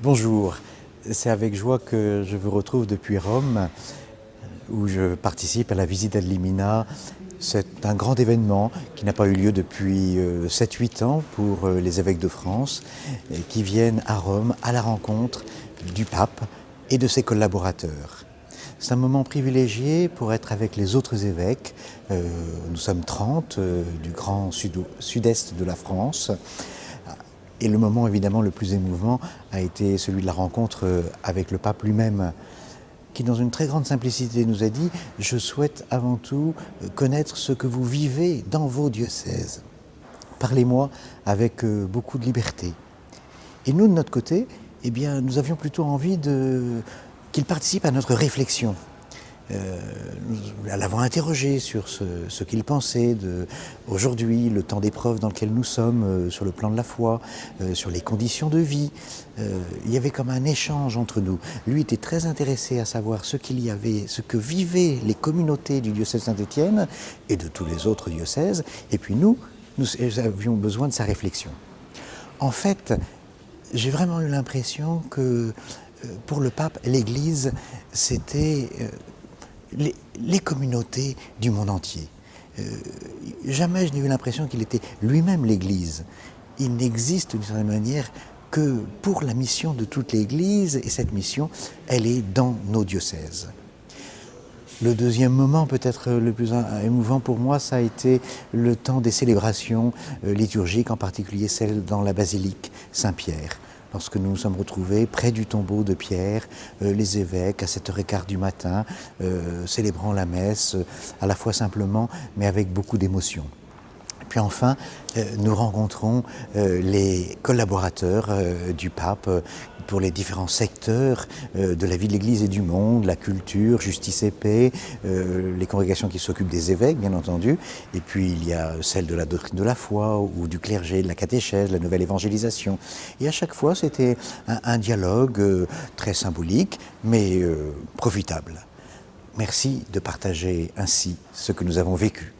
Bonjour, c'est avec joie que je vous retrouve depuis Rome, où je participe à la visite ad limina. C'est un grand événement qui n'a pas eu lieu depuis 7-8 ans pour les évêques de France, qui viennent à Rome à la rencontre du pape et de ses collaborateurs. C'est un moment privilégié pour être avec les autres évêques. Nous sommes 30 du grand sud-est de la France. Et le moment évidemment le plus émouvant a été celui de la rencontre avec le pape lui-même, qui dans une très grande simplicité nous a dit « Je souhaite avant tout connaître ce que vous vivez dans vos diocèses. Parlez-moi avec beaucoup de liberté. » Et nous, de notre côté, eh bien, nous avions plutôt envie qu'il participe à notre réflexion. Nous l'avons interrogé sur ce qu'il pensait aujourd'hui, le temps d'épreuve dans lequel nous sommes, sur le plan de la foi, sur les conditions de vie. Il y avait comme un échange entre nous. Lui était très intéressé à savoir ce que vivaient les communautés du diocèse Saint-Étienne et de tous les autres diocèses. Et puis nous avions besoin de sa réflexion. En fait, j'ai vraiment eu l'impression que pour le pape, l'Église, c'était les communautés du monde entier. Jamais je n'ai eu l'impression qu'il était lui-même l'Église. Il n'existe d'une certaine manière que pour la mission de toute l'Église, et cette mission, elle est dans nos diocèses. Le deuxième moment, peut-être le plus émouvant pour moi, ça a été le temps des célébrations liturgiques, en particulier celle dans la basilique Saint-Pierre. Lorsque nous nous sommes retrouvés près du tombeau de Pierre, les évêques à 7h15 du matin, célébrant la messe, à la fois simplement, mais avec beaucoup d'émotion. Puis enfin, nous rencontrons les collaborateurs du pape pour les différents secteurs de la vie de l'Église et du monde, la culture, justice et paix, les congrégations qui s'occupent des évêques, bien entendu, et puis il y a celle de la doctrine de la foi, ou du clergé, de la catéchèse, la nouvelle évangélisation. Et à chaque fois, c'était un dialogue très symbolique, mais profitable. Merci de partager ainsi ce que nous avons vécu.